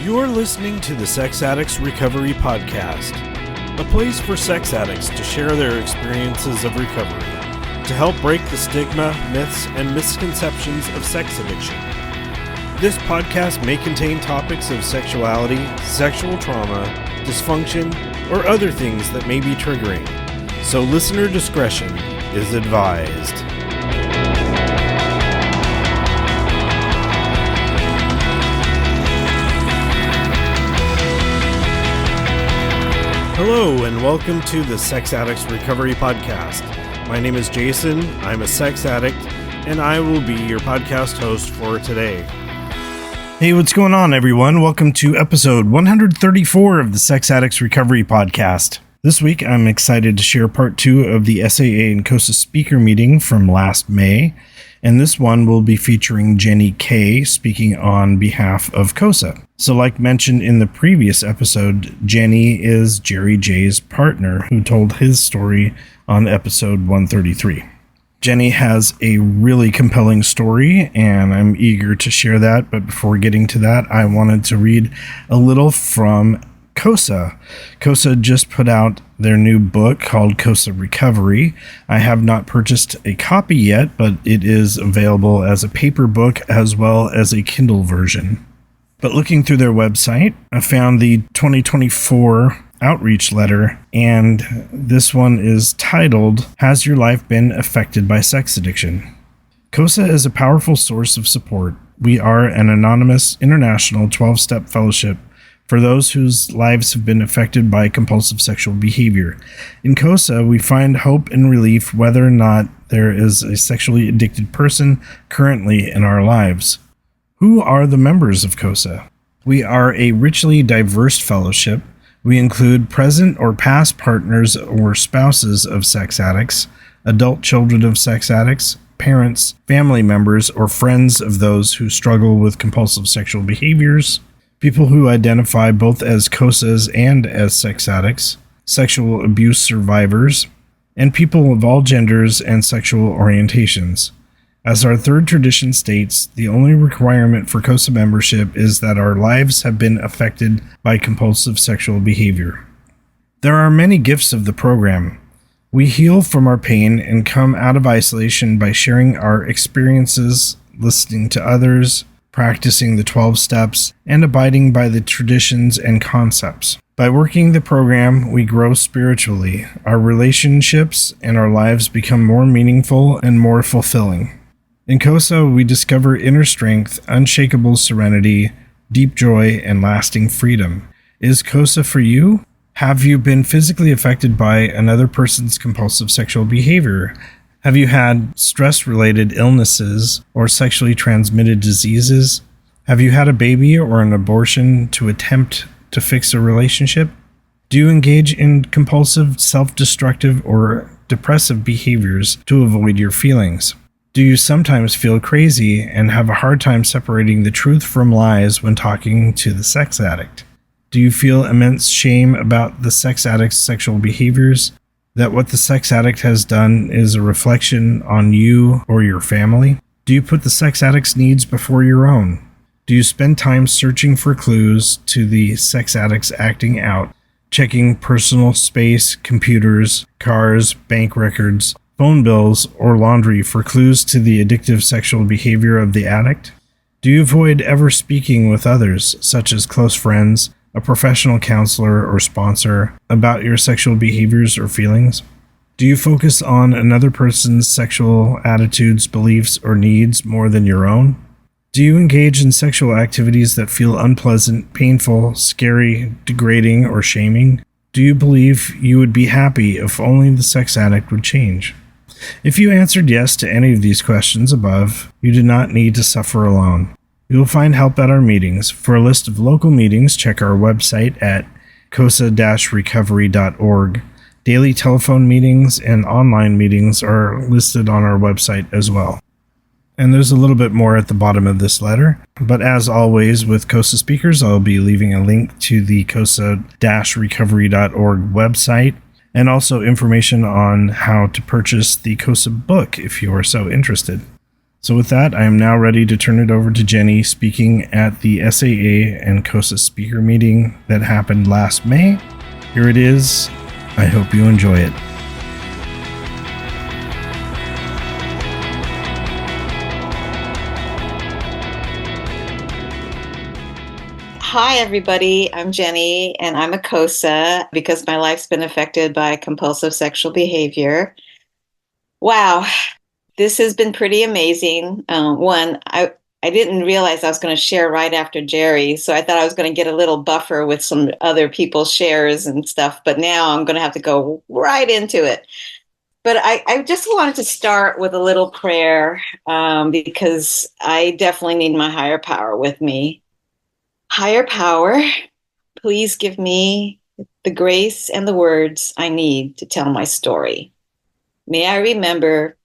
You're listening to the Sex Addicts Recovery Podcast, a place for sex addicts to share their experiences of recovery, to help break the stigma, myths, and misconceptions of sex addiction. This podcast may contain topics of sexuality, sexual trauma, dysfunction, or other things that may be triggering, so listener discretion is advised. Hello, and welcome to the Sex Addicts Recovery Podcast. My name is Jason, I'm a sex addict, and I will be your podcast host for today. Hey, what's going on, everyone? Welcome to episode 134 of the Sex Addicts Recovery Podcast. This week, I'm excited to share part 2 of the SAA and COSA Speaker meeting from last May, and this one will be featuring Jennie K speaking on behalf of COSA. So like mentioned in the previous episode, Jennie is Gerry J's partner who told his story on episode 133. Jennie has a really compelling story, and I'm eager to share that. But before getting to that, I wanted to read a little from COSA. COSA just put out their new book called COSA Recovery. I have not purchased a copy yet, but it is available as a paper book as well as a Kindle version. But looking through their website, I found the 2024 outreach letter, and this one is titled, "Has Your Life Been Affected by Sex Addiction?" COSA is a powerful source of support. We are an anonymous international 12-step fellowship for those whose lives have been affected by compulsive sexual behavior. In COSA, we find hope and relief whether or not there is a sexually addicted person currently in our lives. Who are the members of COSA? We are a richly diverse fellowship. We include present or past partners or spouses of sex addicts, adult children of sex addicts, parents, family members, or friends of those who struggle with compulsive sexual behaviors, people who identify both as COSAs and as sex addicts, sexual abuse survivors, and people of all genders and sexual orientations. As our third tradition states, the only requirement for COSA membership is that our lives have been affected by compulsive sexual behavior. There are many gifts of the program. We heal from our pain and come out of isolation by sharing our experiences, listening to others, practicing the 12 steps, and abiding by the traditions and concepts. By working the program, we grow spiritually. Our relationships and our lives become more meaningful and more fulfilling. In COSA, we discover inner strength, unshakable serenity, deep joy, and lasting freedom. Is COSA for you? Have you been physically affected by another person's compulsive sexual behavior? Have you had stress-related illnesses or sexually transmitted diseases? Have you had a baby or an abortion to attempt to fix a relationship? Do you engage in compulsive, self-destructive, or depressive behaviors to avoid your feelings? Do you sometimes feel crazy and have a hard time separating the truth from lies when talking to the sex addict? Do you feel immense shame about the sex addict's sexual behaviors? That what the sex addict has done is a reflection on you or your family? Do you put the sex addict's needs before your own? Do you spend time searching for clues to the sex addict's acting out, checking personal space, computers, cars, bank records, phone bills, or laundry for clues to the addictive sexual behavior of the addict? Do you avoid ever speaking with others, such as close friends, a professional counselor or sponsor, about your sexual behaviors or feelings? Do you focus on another person's sexual attitudes, beliefs, or needs more than your own? Do you engage in sexual activities that feel unpleasant, painful, scary, degrading, or shaming? Do you believe you would be happy if only the sex addict would change? If you answered yes to any of these questions above, you do not need to suffer alone. You will find help at our meetings. For a list of local meetings, check our website at cosa-recovery.org. Daily telephone meetings and online meetings are listed on our website as well. And there's a little bit more at the bottom of this letter. But as always with COSA speakers, I'll be leaving a link to the cosa-recovery.org website, and also information on how to purchase the COSA book if you are so interested. So with that, I am now ready to turn it over to Jennie speaking at the SAA and COSA Speaker meeting that happened last May. Here it is. I hope you enjoy it. Hi, everybody. I'm Jennie, and I'm a COSA because my life's been affected by compulsive sexual behavior. Wow, this has been pretty amazing. I didn't realize I was going to share right after Gerry, so I thought I was going to get a little buffer with some other people's shares and stuff, but now I'm going to have to go right into it. But I just wanted to start with a little prayer because I definitely need my higher power with me. Higher power, please give me the grace and the words I need to tell my story. May I remember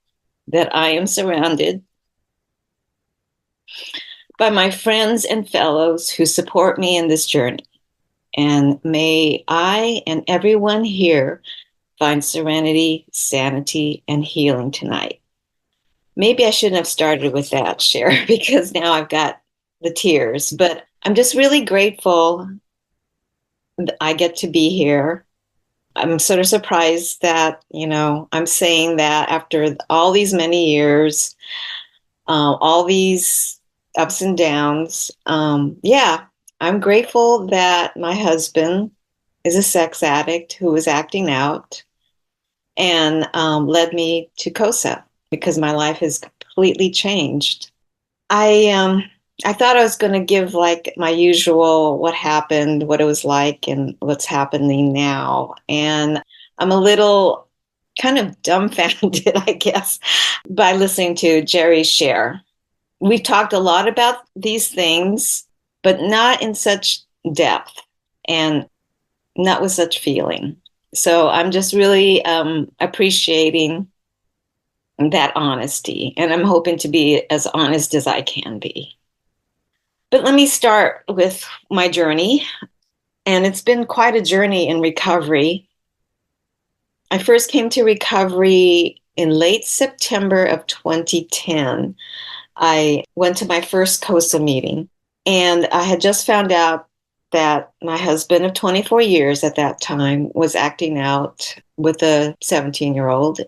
that I am surrounded by my friends and fellows who support me in this journey. And may I and everyone here find serenity, sanity, and healing tonight. Maybe I shouldn't have started with that, Cher, because now I've got the tears. But I'm just really grateful that I get to be here. I'm sort of surprised that, I'm saying that after all these many years, all these ups and downs. I'm grateful that my husband is a sex addict who was acting out and led me to COSA because my life has completely changed. I thought I was going to give like my usual what happened, what it was like, and what's happening now. And I'm a little kind of dumbfounded, I guess, by listening to Gerry's share. We've talked a lot about these things, but not in such depth and not with such feeling. So I'm just really appreciating that honesty, and I'm hoping to be as honest as I can be. But let me start with my journey, and it's been quite a journey in recovery. I first came to recovery in late September of 2010. I went to my first COSA meeting, and I had just found out that my husband of 24 years at that time was acting out with a 17-year-old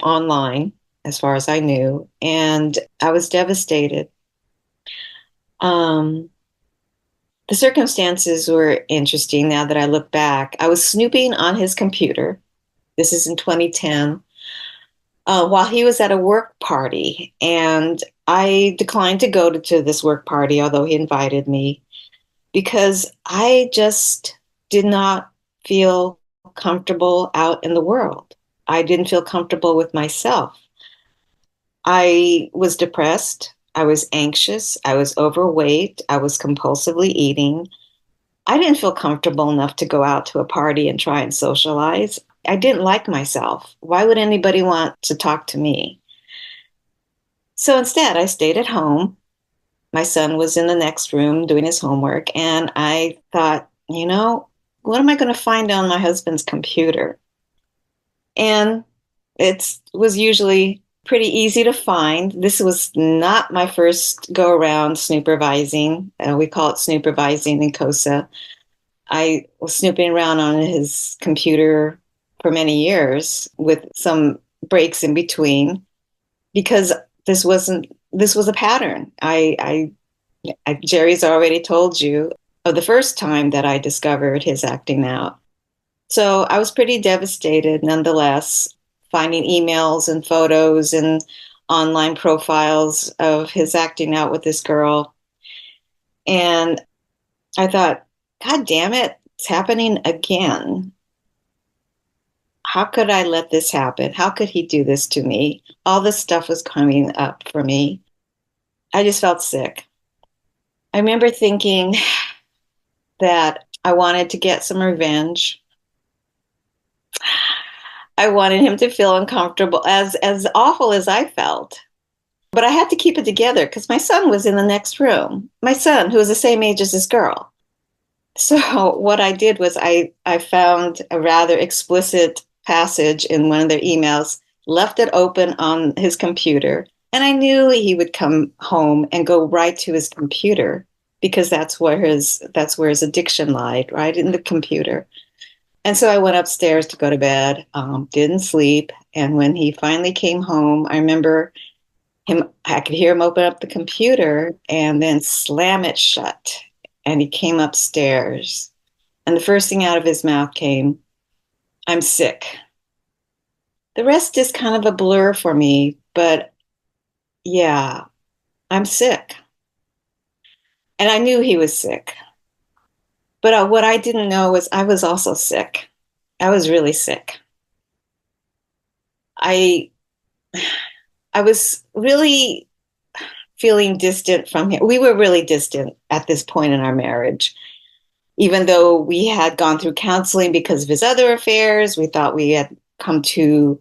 online, as far as I knew, and I was devastated. The circumstances were interesting now that I look back. I was snooping on his computer. This is in 2010. While he was at a work party, and I declined to go to this work party, although he invited me, because I just did not feel comfortable out in the world. I didn't feel comfortable with myself. I was depressed. I was anxious. I was overweight. I was compulsively eating. I didn't feel comfortable enough to go out to a party and try and socialize. I didn't like myself. Why would anybody want to talk to me? So instead, I stayed at home. My son was in the next room doing his homework, and I thought, what am I going to find on my husband's computer? And it was usually pretty easy to find. This was not my first go around snooppervising. We call it snooppervising in COSA. I was snooping around on his computer for many years with some breaks in between because this was a pattern. Gerry's already told you of the first time that I discovered his acting out. So I was pretty devastated nonetheless, finding emails and photos and online profiles of his acting out with this girl. And I thought, God damn it, it's happening again. How could I let this happen? How could he do this to me? All this stuff was coming up for me. I just felt sick. I remember thinking that I wanted to get some revenge. I wanted him to feel uncomfortable, as awful as I felt. But I had to keep it together because my son was in the next room. My son, who was the same age as this girl. So what I did was I found a rather explicit passage in one of their emails, left it open on his computer, And I knew he would come home and go right to his computer because that's where his addiction lied, right in the computer. And so I went upstairs to go to bed, didn't sleep. And when he finally came home, I remember I could hear him open up the computer and then slam it shut. And he came upstairs. And the first thing out of his mouth came, "I'm sick." The rest is kind of a blur for me, but yeah, I'm sick. And I knew he was sick. But what I didn't know was I was also sick. I was really sick. I I was really feeling distant from him. We were really distant at this point in our marriage. Even though we had gone through counseling because of his other affairs, we thought we had come to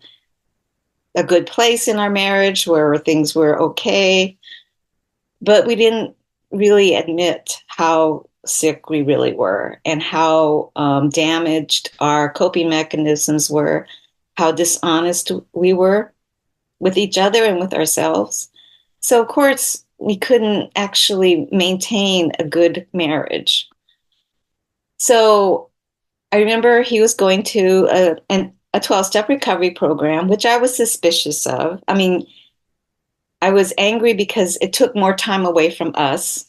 a good place in our marriage where things were okay. But we didn't really admit how sick we really were and how damaged our coping mechanisms were, how dishonest we were with each other and with ourselves. So, of course, we couldn't actually maintain a good marriage. So I remember he was going to a 12-step recovery program, which I was suspicious of. I mean, I was angry because it took more time away from us.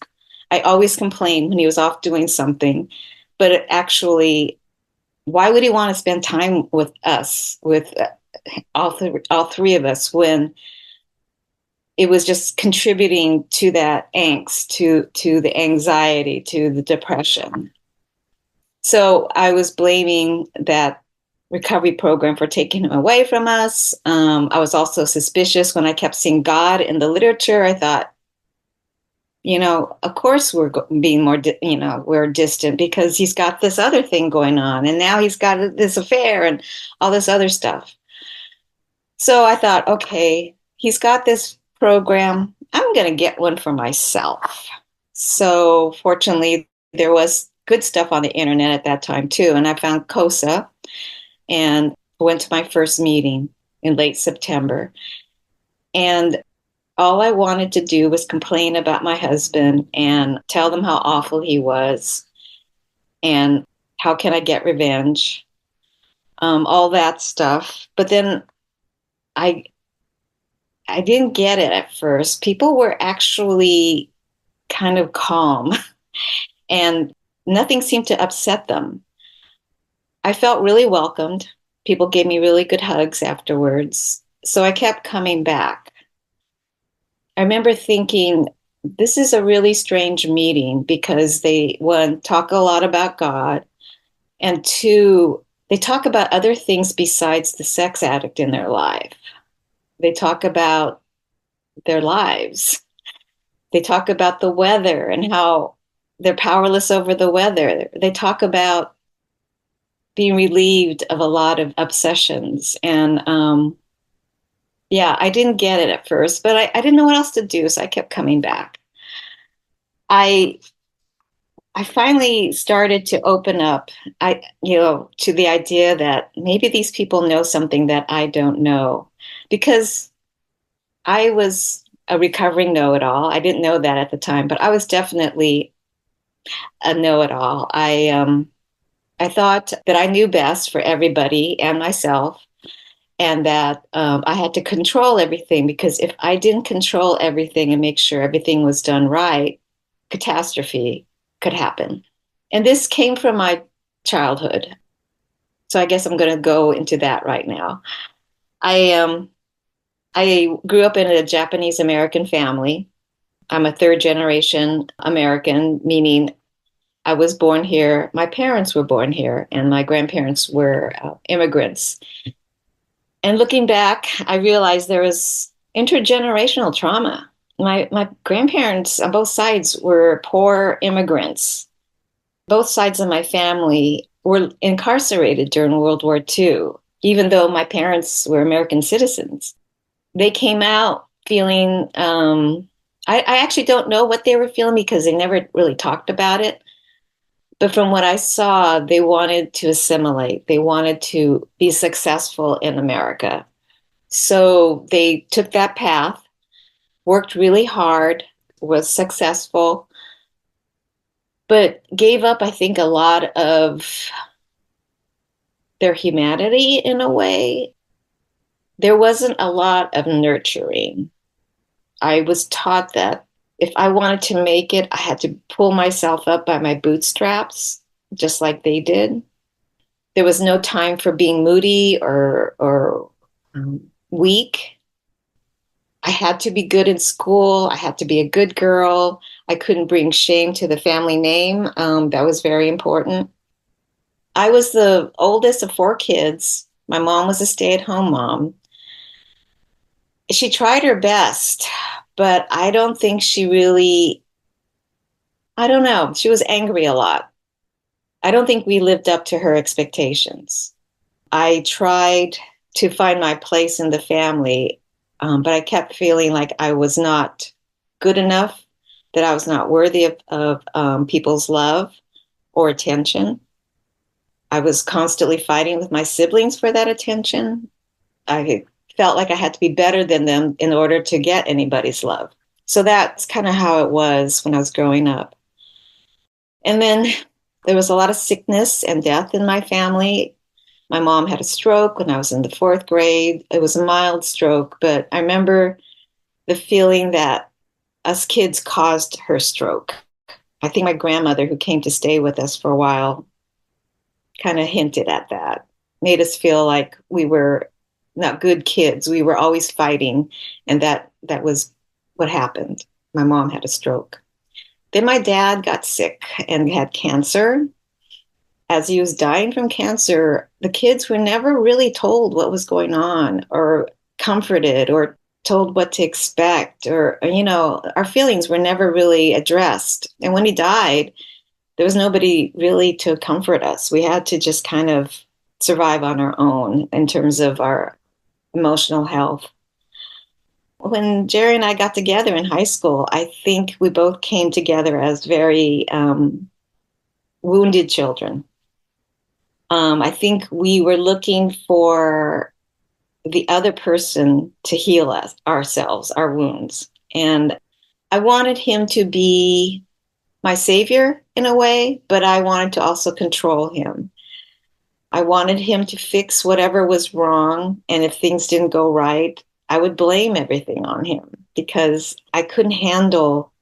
I always complained when he was off doing something, but actually, why would he want to spend time with us, with all three of us, when it was just contributing to that angst, to the anxiety, to the depression? So I was blaming that recovery program for taking him away from us. I was also suspicious when I kept seeing God in the literature. I thought, of course we're being more, we're distant because he's got this other thing going on. And now he's got this affair and all this other stuff. So I thought, okay, he's got this program. I'm going to get one for myself. So fortunately, there was good stuff on the internet at that time too. And I found COSA and went to my first meeting in late September. And all I wanted to do was complain about my husband and tell them how awful he was and how can I get revenge, all that stuff. But then I didn't get it at first. People were actually kind of calm and nothing seemed to upset them. I felt really welcomed. People gave me really good hugs afterwards. So I kept coming back. I remember thinking, this is a really strange meeting because they, one, talk a lot about God, and two, they talk about other things besides the sex addict in their life. They talk about their lives. They talk about the weather and how they're powerless over the weather. They talk about being relieved of a lot of obsessions. And yeah, I didn't get it at first, but I didn't know what else to do, so I kept coming back. I finally started to open up, to the idea that maybe these people know something that I don't know, because I was a recovering know-it-all. I didn't know that at the time, but I was definitely a know-it-all. I thought that I knew best for everybody and myself, and that I had to control everything, because if I didn't control everything and make sure everything was done right, catastrophe could happen. And this came from my childhood. So I guess I'm going to go into that right now. I grew up in a Japanese American family. I'm a third generation American, meaning I was born here. My parents were born here, and my grandparents were immigrants. And looking back, I realized there was intergenerational trauma. My grandparents on both sides were poor immigrants. Both sides of my family were incarcerated during World War II, even though my parents were American citizens. They came out feeling, I actually don't know what they were feeling because they never really talked about it. But from what I saw, they wanted to assimilate. They wanted to be successful in America. So they took that path. worked really hard, was successful, but gave up, I think, a lot of their humanity in a way. There wasn't a lot of nurturing. I was taught that if I wanted to make it, I had to pull myself up by my bootstraps, just like they did. There was no time for being moody or weak. I had to be good in school. I had to be a good girl. I couldn't bring shame to the family name. That was very important. I was the oldest of 4 kids. My mom was a stay-at-home mom. She tried her best, but I don't think she really, I don't know, she was angry a lot. I don't think we lived up to her expectations. I tried to find my place in the family, but I kept feeling like I was not good enough, that I was not worthy of people's love or attention. I was constantly fighting with my siblings for that attention. I felt like I had to be better than them in order to get anybody's love. So that's kind of how it was when I was growing up. And then there was a lot of sickness and death in my family. My mom had a stroke when I was in the 4th grade. It was a mild stroke, but I remember the feeling that us kids caused her stroke. I think my grandmother, who came to stay with us for a while, kind of hinted at that, made us feel like we were not good kids. We were always fighting, and that was what happened. My mom had a stroke. Then my dad got sick and had cancer. As he was dying from cancer, the kids were never really told what was going on or comforted or told what to expect, or, our feelings were never really addressed. And when he died, there was nobody really to comfort us. We had to just kind of survive on our own in terms of our emotional health. When Gerry and I got together in high school, I think we both came together as very wounded children. I think we were looking for the other person to heal us, ourselves, our wounds. And I wanted him to be my savior in a way, but I wanted to also control him. I wanted him to fix whatever was wrong. And if things didn't go right, I would blame everything on him because I couldn't handle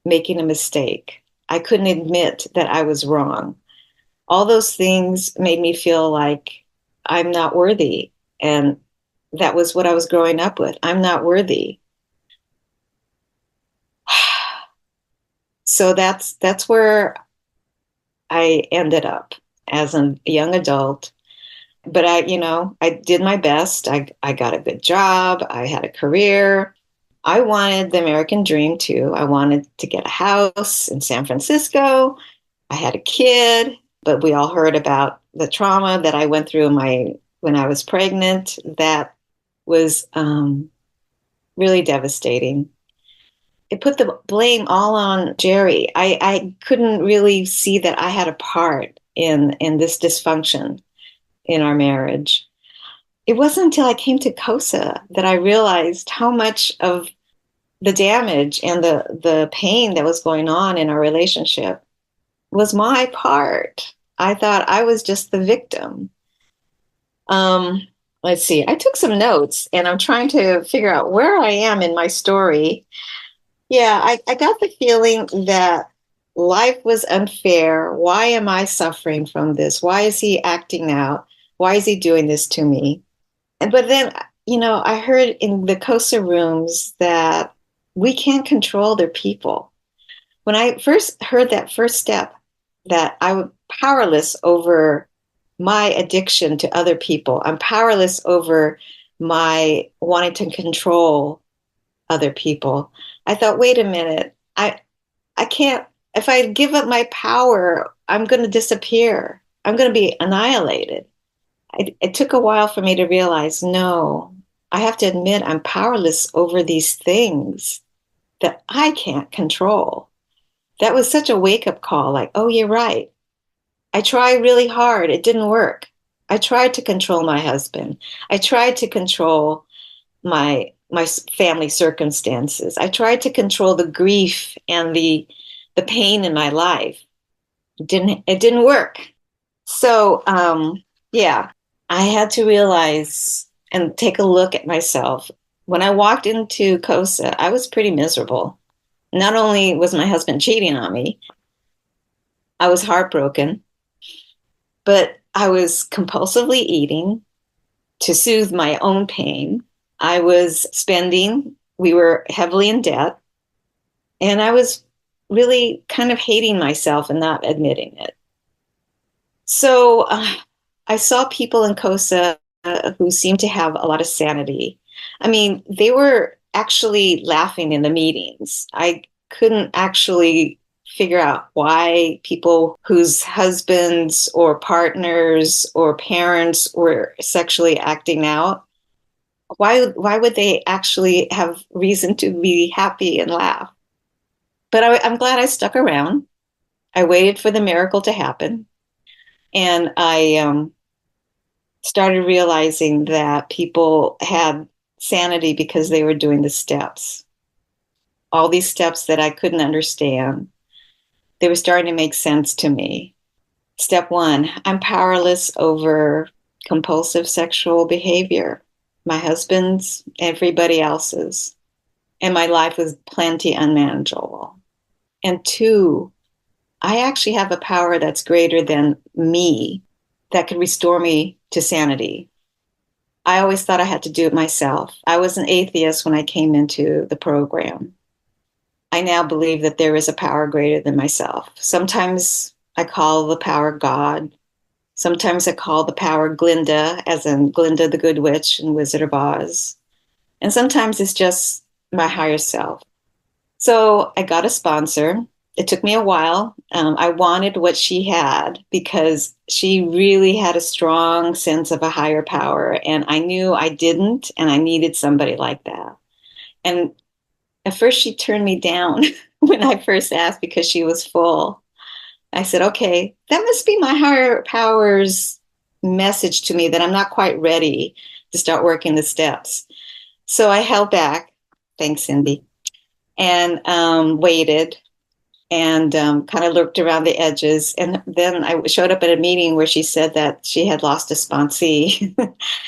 making a mistake. I couldn't admit that I was wrong. All those things made me feel like I'm not worthy. And that was what I was growing up with. I'm not worthy. So that's where I ended up as a young adult. But I did my best. I got a good job. I had a career. I wanted the American dream too. I wanted to get a house in San Francisco. I had a kid, but we all heard about the trauma that I went through when I was pregnant. That was really devastating. It put the blame all on Gerry. I couldn't really see that I had a part in this dysfunction in our marriage. It wasn't until I came to COSA that I realized how much of the damage and the pain that was going on in our relationship was my part. I thought I was just the victim. Let's see. I took some notes and I'm trying to figure out where I am in my story. Yeah, I got the feeling that life was unfair. Why am I suffering from this? Why is he acting out? Why is he doing this to me? But then, I heard in the COSA rooms that we can't control their people. When I first heard that first step, that I'm powerless over my addiction to other people, I'm powerless over my wanting to control other people, I thought, wait a minute, I can't, if I give up my power, I'm going to disappear. I'm going to be annihilated. It took a while for me to realize, no, I have to admit I'm powerless over these things that I can't control. That was such a wake-up call, like, oh, you're right. I tried really hard. It didn't work. I tried to control my husband. I tried to control my my family circumstances. I tried to control the grief and the pain in my life. It didn't work. So, yeah, I had to realize and take a look at myself. When I walked into COSA, I was pretty miserable. Not only was my husband cheating on me, I was heartbroken, but I was compulsively eating to soothe my own pain. I was spending, we were heavily in debt, and I was really kind of hating myself and not admitting it. So I saw people in COSA who seemed to have a lot of sanity. I mean, they were actually laughing in the meetings. I couldn't actually figure out why people whose husbands or partners or parents were sexually acting out, why would they actually have reason to be happy and laugh? But I'm glad I stuck around. I waited for the miracle to happen. And I started realizing that people had sanity because they were doing the steps. All these steps that I couldn't understand, they were starting to make sense to me. Step one, I'm powerless over compulsive sexual behavior, my husband's, everybody else's. And my life was plenty unmanageable. And two, I actually have a power that's greater than me that could restore me to sanity. I always thought I had to do it myself. I was an atheist when I came into the program. I now believe that there is a power greater than myself. Sometimes I call the power God. Sometimes I call the power Glinda, as in Glinda the Good Witch and Wizard of Oz. And sometimes it's just my higher self. So I got a sponsor. It took me a while. I wanted what she had because she really had a strong sense of a higher power. And I knew I didn't, and I needed somebody like that. And at first, she turned me down when I first asked because she was full. I said, okay, that must be my higher power's message to me that I'm not quite ready to start working the steps. So I held back. Thanks, Cindy. And waited and kind of looked around the edges. And then I showed up at a meeting where she said that she had lost a sponsee.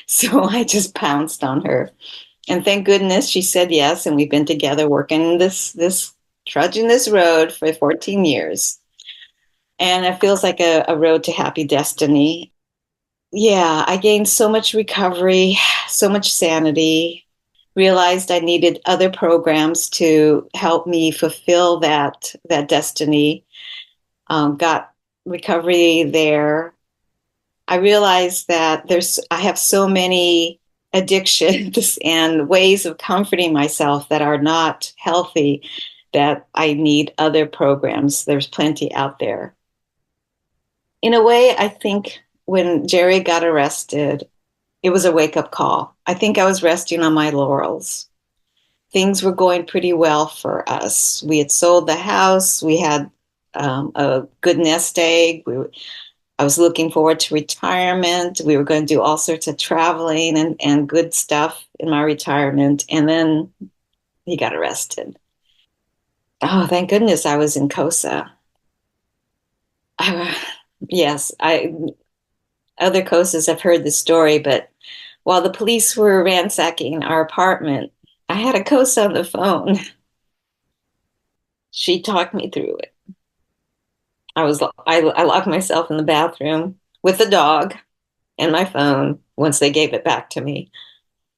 So I just pounced on her. And thank goodness she said yes. And we've been together working trudging this road for 14 years. And it feels like a road to happy destiny. Yeah, I gained so much recovery, so much sanity, realized I needed other programs to help me fulfill that destiny. Got recovery there. I realized that I have so many addictions and ways of comforting myself that are not healthy that I need other programs. There's plenty out there. In a way, I think when Gerry got arrested, it was a wake-up call. I think I was resting on my laurels. Things were going pretty well for us. We had sold the house. We had a good nest egg. I was looking forward to retirement. We were going to do all sorts of traveling and good stuff in my retirement. And then he got arrested. Oh, thank goodness I was in COSA. Yes, other COSAs have heard the story, but while the police were ransacking our apartment, I had a COSA on the phone. She talked me through it. I locked myself in the bathroom with the dog and my phone once they gave it back to me,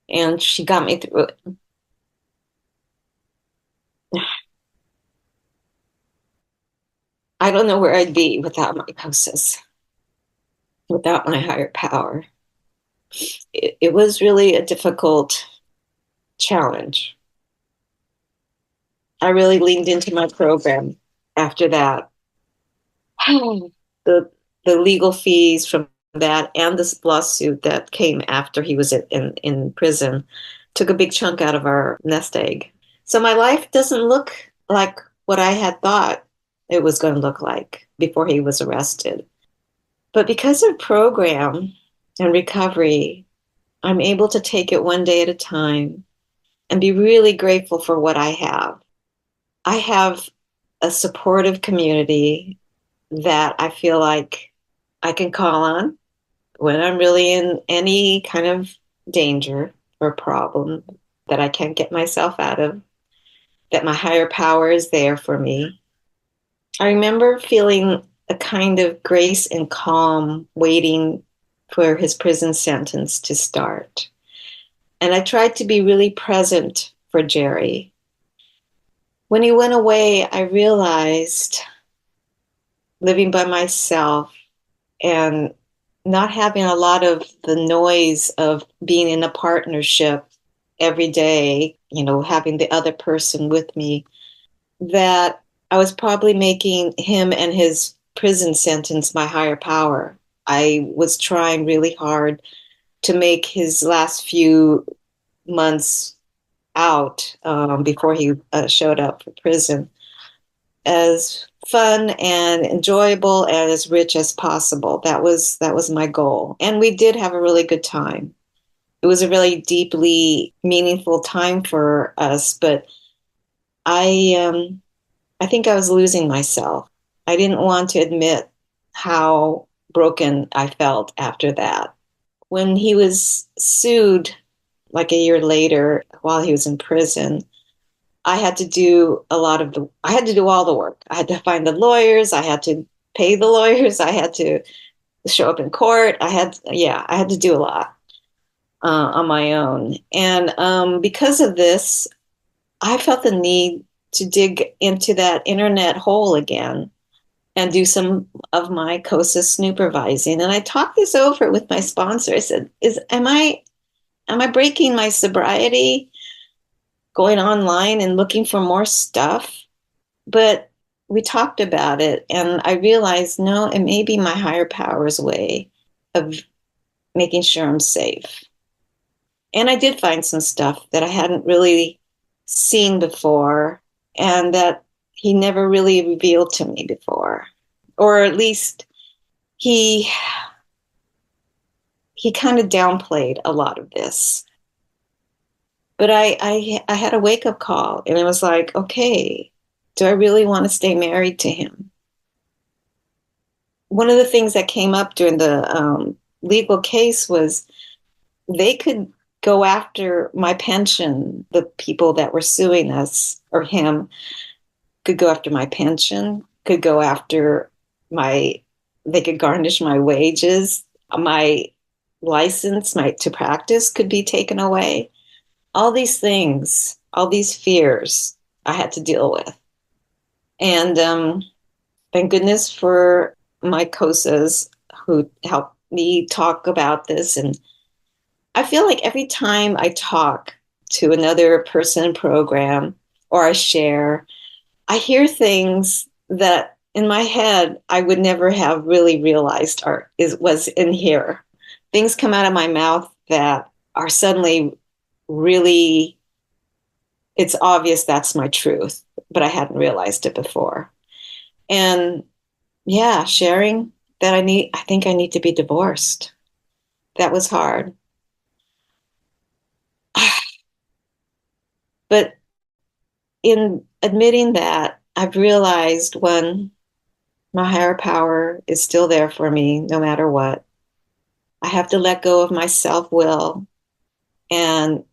and she got me through it. I don't know where I'd be without my COSAs, without my higher power. It was really a difficult challenge. I really leaned into my program after that. The legal fees from that and this lawsuit that came after he was in prison took a big chunk out of our nest egg. So my life doesn't look like what I had thought it was going to look like before he was arrested. But because of program and recovery, I'm able to take it one day at a time and be really grateful for what I have. I have a supportive community that I feel like I can call on when I'm really in any kind of danger or problem that I can't get myself out of, that my higher power is there for me. I remember feeling a kind of grace and calm waiting for his prison sentence to start. And I tried to be really present for Gerry. When he went away, I realized living by myself and not having a lot of the noise of being in a partnership every day, having the other person with me, that I was probably making him and his prison sentence my higher power. I was trying really hard to make his last few months out before he showed up for prison as fun and enjoyable and as rich as possible. That was my goal. And we did have a really good time. It was a really deeply meaningful time for us, but I think I was losing myself. I didn't want to admit how broken I felt after that. When he was sued like a year later while he was in prison, I had to do I had to do all the work. I had to find the lawyers, I had to pay the lawyers, I had to show up in court. I had to do a lot on my own. And because of this, I felt the need to dig into that internet hole again and do some of my COSA supervising. And I talked this over with my sponsor. I said, am I breaking my sobriety going online and looking for more stuff? But we talked about it, and I realized, no, it may be my higher power's way of making sure I'm safe. And I did find some stuff that I hadn't really seen before and that he never really revealed to me before. Or at least he kind of downplayed a lot of this. But I had a wake-up call, and it was like, okay, do I really want to stay married to him? One of the things that came up during the legal case was they could go after my pension. The people that were suing us or him could go after my pension, could go after they could garnish my wages, my license, to practice could be taken away. All these things, all these fears I had to deal with. And thank goodness for my COSAs who helped me talk about this. And I feel like every time I talk to another person in program or I share, I hear things that in my head I would never have really realized was in here. Things come out of my mouth that are suddenly really, it's obvious that's my truth, but I hadn't realized it before. And yeah, sharing that I think I need to be divorced. That was hard. But in admitting that, I've realized, one, my higher power is still there for me no matter what. I have to let go of my self-will and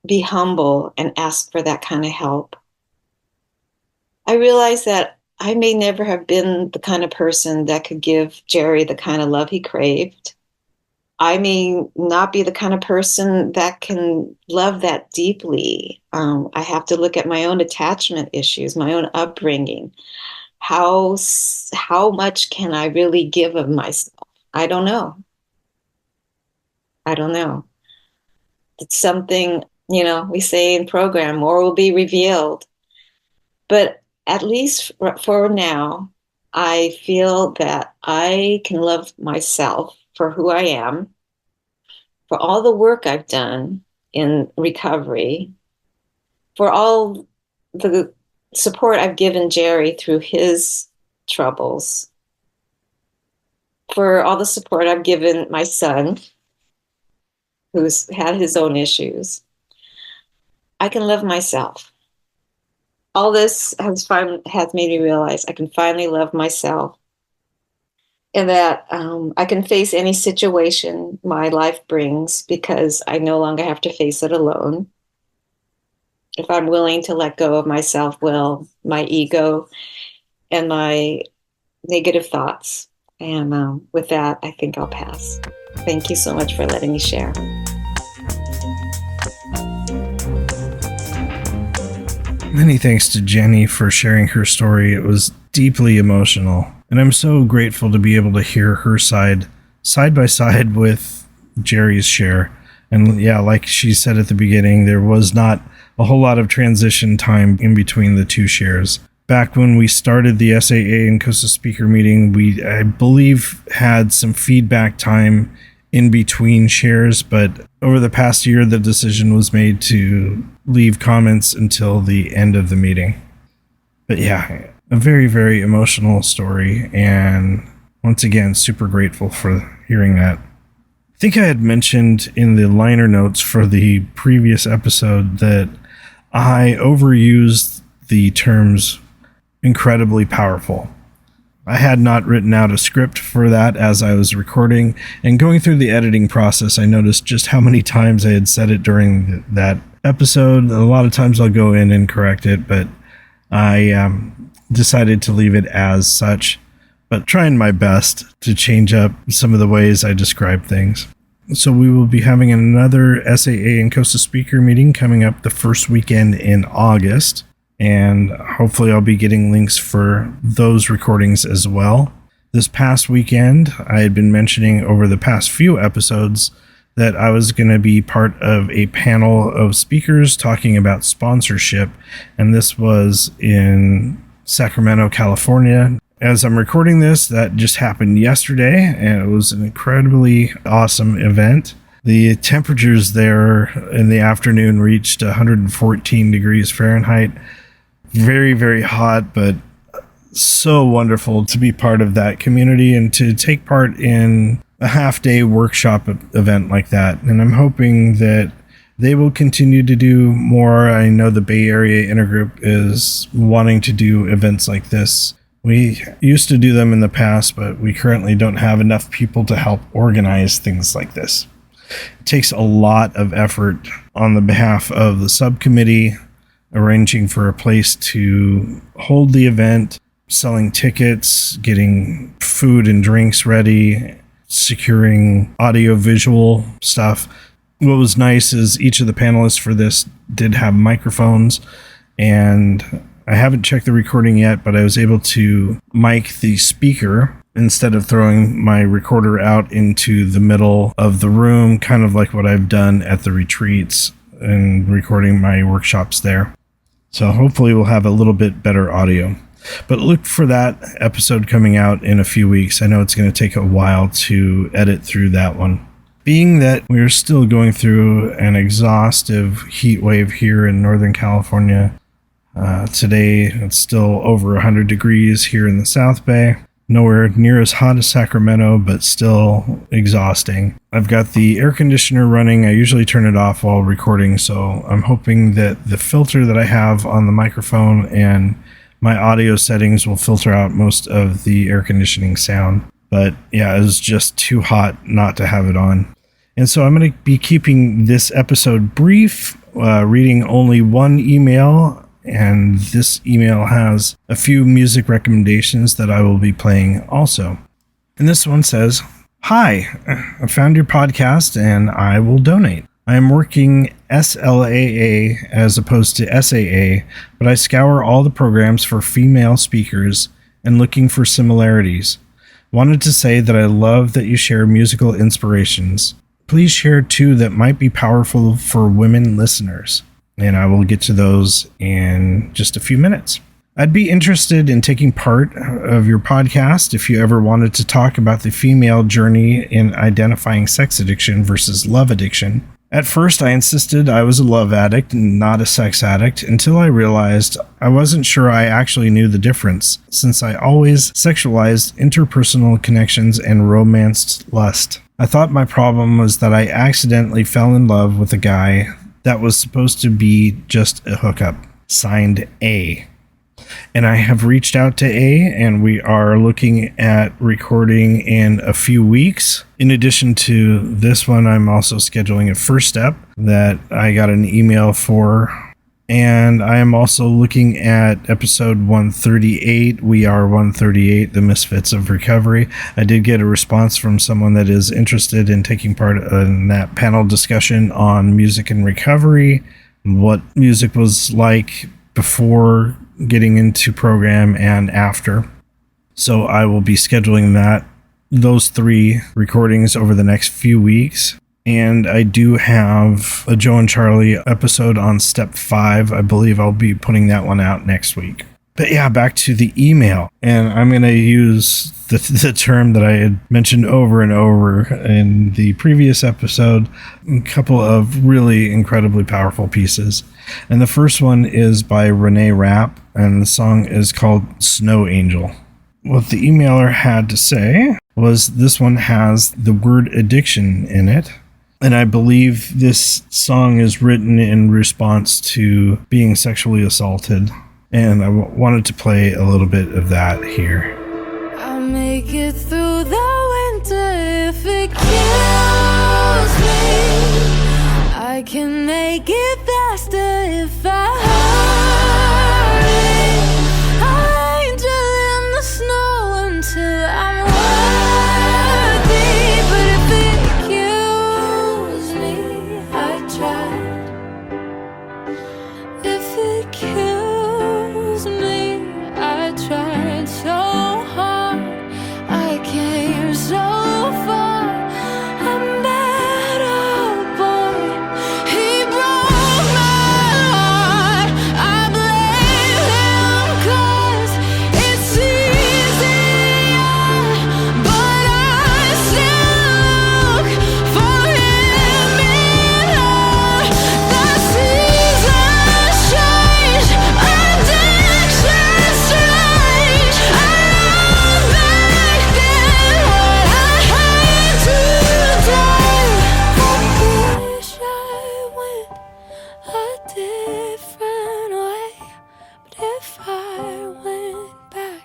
be humble and ask for that kind of help. I realize that I may never have been the kind of person that could give Gerry the kind of love he craved. I may not be the kind of person that can love that deeply. I have to look at my own attachment issues, my own upbringing. How much can I really give of myself? I don't know. I don't know. It's something, we say in program, more will be revealed. But at least for now, I feel that I can love myself for who I am, for all the work I've done in recovery, for all the support I've given Gerry through his troubles, for all the support I've given my son, who's had his own issues. I can love myself. All this has made me realize I can finally love myself, and that I can face any situation my life brings because I no longer have to face it alone. If I'm willing to let go of my self-will, my ego, and my negative thoughts. And with that, I think I'll pass. Thank you so much for letting me share. Many thanks to Jennie for sharing her story. It was deeply emotional, and I'm so grateful to be able to hear her side by side with Gerry's share. And yeah, like she said at the beginning, there was not a whole lot of transition time in between the two shares. Back when we started the SAA and COSA speaker meeting, we, I believe, had some feedback time in between shares, but over the past year, the decision was made to leave comments until the end of the meeting. But yeah, a very, very emotional story, and once again, super grateful for hearing that. I think I had mentioned in the liner notes for the previous episode that I overused the terms incredibly powerful. I had not written out a script for that as I was recording, and going through the editing process, I noticed just how many times I had said it during that episode. A lot of times I'll go in and correct it, but I decided to leave it as such, but trying my best to change up some of the ways I describe things. So we will be having another SAA and COSA speaker meeting coming up the first weekend in August. And hopefully I'll be getting links for those recordings as well. This past weekend, I had been mentioning over the past few episodes that I was going to be part of a panel of speakers talking about sponsorship. And this was in Sacramento, California. As I'm recording this, that just happened yesterday, and it was an incredibly awesome event. The temperatures there in the afternoon reached 114 degrees Fahrenheit. Very, very hot, but so wonderful to be part of that community and to take part in a half-day workshop event like that. And I'm hoping that they will continue to do more. I know the Bay Area Intergroup is wanting to do events like this. We used to do them in the past, but we currently don't have enough people to help organize things like this. It takes a lot of effort on the behalf of the subcommittee, arranging for a place to hold the event, selling tickets, getting food and drinks ready, securing audio-visual stuff. What was nice is each of the panelists for this did have microphones, and I haven't checked the recording yet, but I was able to mic the speaker instead of throwing my recorder out into the middle of the room, kind of like what I've done at the retreats and recording my workshops there. So hopefully we'll have a little bit better audio. But look for that episode coming out in a few weeks. I know it's going to take a while to edit through that one. Being that we're still going through an exhaustive heat wave here in Northern California, today it's still over 100 degrees here in the South Bay. Nowhere near as hot as Sacramento, but still exhausting. I've got the air conditioner running. I usually turn it off while recording, so I'm hoping that the filter that I have on the microphone and my audio settings will filter out most of the air conditioning sound. But yeah, it was just too hot not to have it on. And so I'm going to be keeping this episode brief, reading only one email. And this email has a few music recommendations that I will be playing also. And this one says, "Hi, I found your podcast and I will donate. I am working SLAA as opposed to SAA, but I scour all the programs for female speakers and looking for similarities. Wanted to say that I love that you share musical inspirations. Please share two that might be powerful for women listeners." And I will get to those in just a few minutes. I'd be interested in taking part of your podcast if you ever wanted to talk about the female journey in identifying sex addiction versus love addiction. At first, I insisted I was a love addict and not a sex addict until I realized I wasn't sure I actually knew the difference, since I always sexualized interpersonal connections and romanced lust. I thought my problem was that I accidentally fell in love with a guy that was supposed to be just a hookup, signed A. And I have reached out to A, and we are looking at recording in a few weeks. In addition to this one, I'm also scheduling a first step that I got an email for. And I am also looking at episode 138. We are 138, The Misfits of Recovery. I did get a response from someone that is interested in taking part in that panel discussion on music and recovery, what music was like before getting into program and after. So I will be scheduling those 3 recordings over the next few weeks. And I do have a Joe and Charlie episode on step 5. I believe I'll be putting that one out next week. But yeah, back to the email. And I'm going to use the term that I had mentioned over and over in the previous episode, a couple of really incredibly powerful pieces. And the first one is by Renee Rapp, and the song is called Snow Angel. What the emailer had to say was this one has the word addiction in it. And I believe this song is written in response to being sexually assaulted. And I wanted to play a little bit of that here. I'll make it through the winter if it kills me. I can make it faster if I hurry. I'll angel in the snow until I'm worthy. But if it kills me, I tried. If it kills me, I tried so hard. I came so far. I'm that old boy. He broke my heart. I blame him 'cause it's easier, but I still look for him in her. The seasons change, addiction's strange. I love back then what I hate today. I wish I went a different way, but if I went back,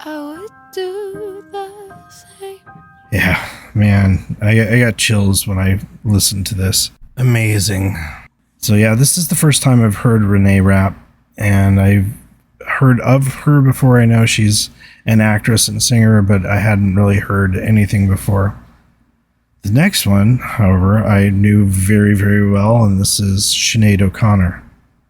I would do the same. Yeah, man, I got chills when I listened to this. Amazing. So yeah, this is the first time I've heard Renee Rapp, and I've heard of her before. I know she's an actress and singer, but I hadn't really heard anything before. The next one, however, I knew very, very well, and this is Sinead O'Connor.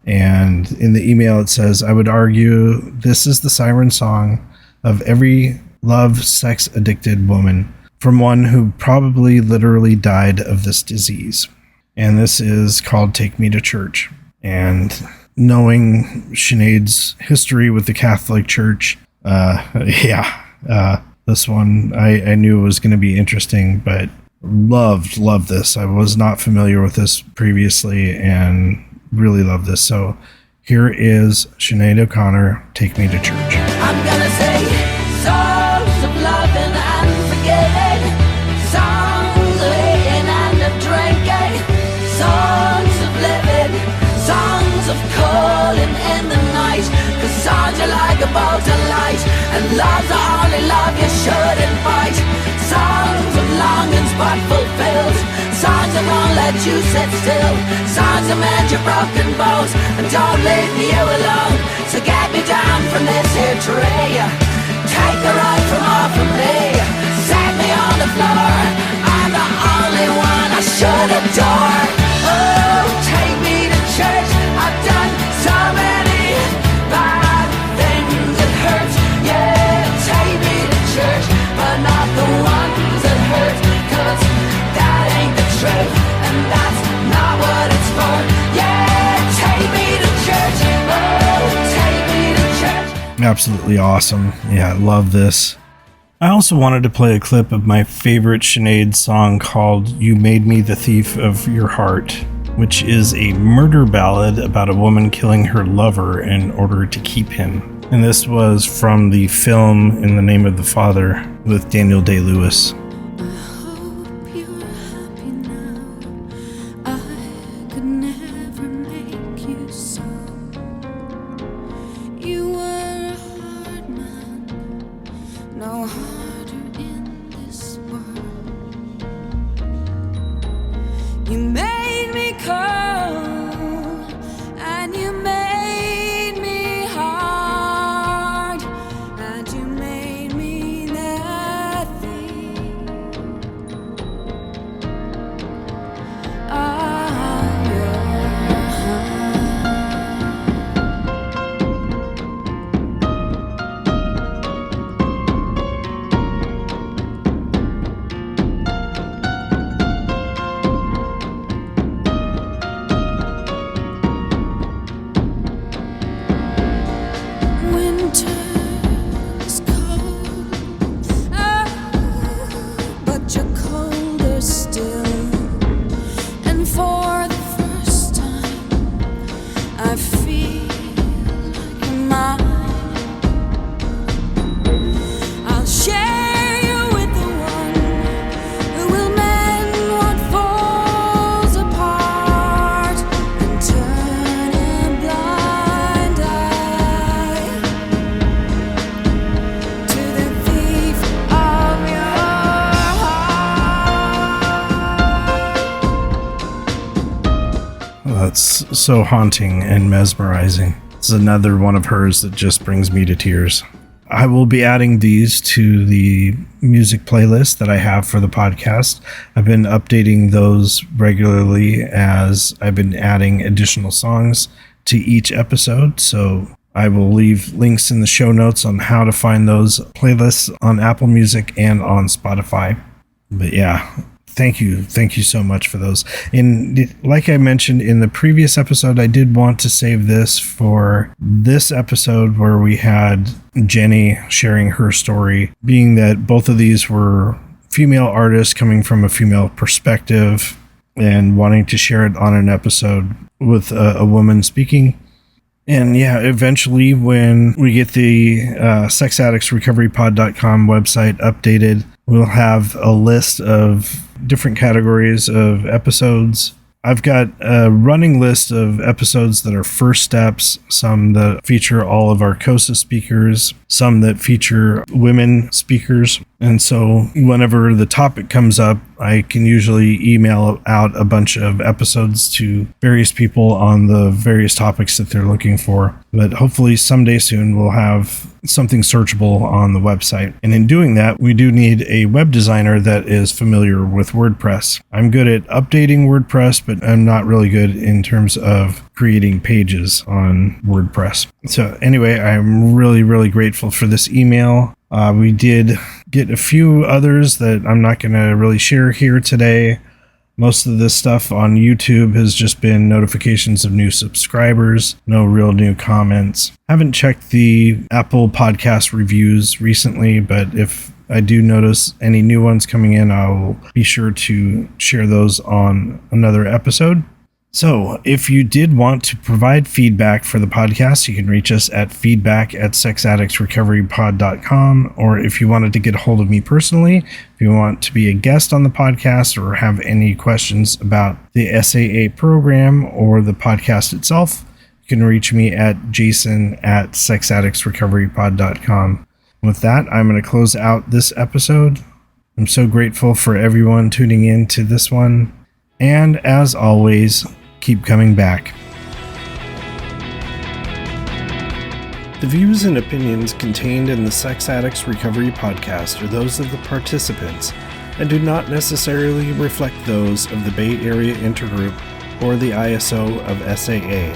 And in the email it says, I would argue this is the siren song of every love, sex-addicted woman, from one who probably literally died of this disease. And this is called Take Me to Church. And knowing Sinead's history with the Catholic Church, this one I knew was going to be interesting, but loved this. I was not familiar with this previously and really love this. So here is Sinead O'Connor, Take Me to Church. I'm gonna sing songs of loving and forgetting, songs of eating and of drinking, songs of living, songs of calling in the night, 'cause songs are like a bolt of light, and love's the only love you should invite. Songs of longings but fulfilled, songs that won't let you sit still, songs that mend your broken bones and don't leave you alone. So get me down from this here tree, take the right from off of me, set me on the floor, I'm the only one I should adore. Oh, take me to church, I've done so many bad things that hurt. Yeah, take me to church, but not the ones that hurt, 'cause that ain't the truth, and that's not what it's for. Yeah, take me to church, oh, take me to church. Absolutely awesome. Yeah, I love this. I also wanted to play a clip of my favorite Sinead song called You Made Me the Thief of Your Heart, which is a murder ballad about a woman killing her lover in order to keep him. And this was from the film In the Name of the Father with Daniel Day-Lewis. Hope you're happy now. I could never You made me cold, and you made me hard, and you made me nothing. Winter's cold, but you're colder still. And for the first time, I feel like you're mine. I'll share you with the one who will mend what falls apart and turn a blind eye to the thief of your heart. Well, that's so haunting and mesmerizing. This is another one of hers that just brings me to tears. I will be adding these to the music playlist that I have for the podcast. I've been updating those regularly as I've been adding additional songs to each episode. So I will leave links in the show notes on how to find those playlists on Apple Music and on Spotify. But yeah, thank you so much for those. And like I mentioned in the previous episode, I did want to save this for this episode where we had Jennie sharing her story, being that both of these were female artists coming from a female perspective and wanting to share it on an episode with a woman speaking. And yeah, eventually when we get the sexaddictsrecoverypod.com website updated, we'll have a list of different categories of episodes. I've got a running list of episodes that are first steps, some that feature all of our COSA speakers, some that feature women speakers. And so whenever the topic comes up, I can usually email out a bunch of episodes to various people on the various topics that they're looking for. But hopefully someday soon we'll have something searchable on the website. And in doing that, we do need a web designer that is familiar with WordPress. I'm good at updating WordPress, but I'm not really good in terms of creating pages on WordPress. So anyway, I'm really grateful for this email. We did get a few others that I'm not going to really share here today. Most of this stuff on YouTube has just been notifications of new subscribers, no real new comments. Haven't checked the Apple podcast reviews recently, but if I do notice any new ones coming in, I'll be sure to share those on another episode. So if you did want to provide feedback for the podcast, you can reach us at feedback@sexaddictsrecoverypod.com. Or if you wanted to get a hold of me personally, if you want to be a guest on the podcast or have any questions about the SAA program or the podcast itself, you can reach me at jason@sexaddictsrecoverypod.com. With that, I'm going to close out this episode. I'm so grateful for everyone tuning in to this one. And as always, keep coming back. The views and opinions contained in the Sex Addicts Recovery Podcast are those of the participants and do not necessarily reflect those of the Bay Area Intergroup or the ISO of SAA.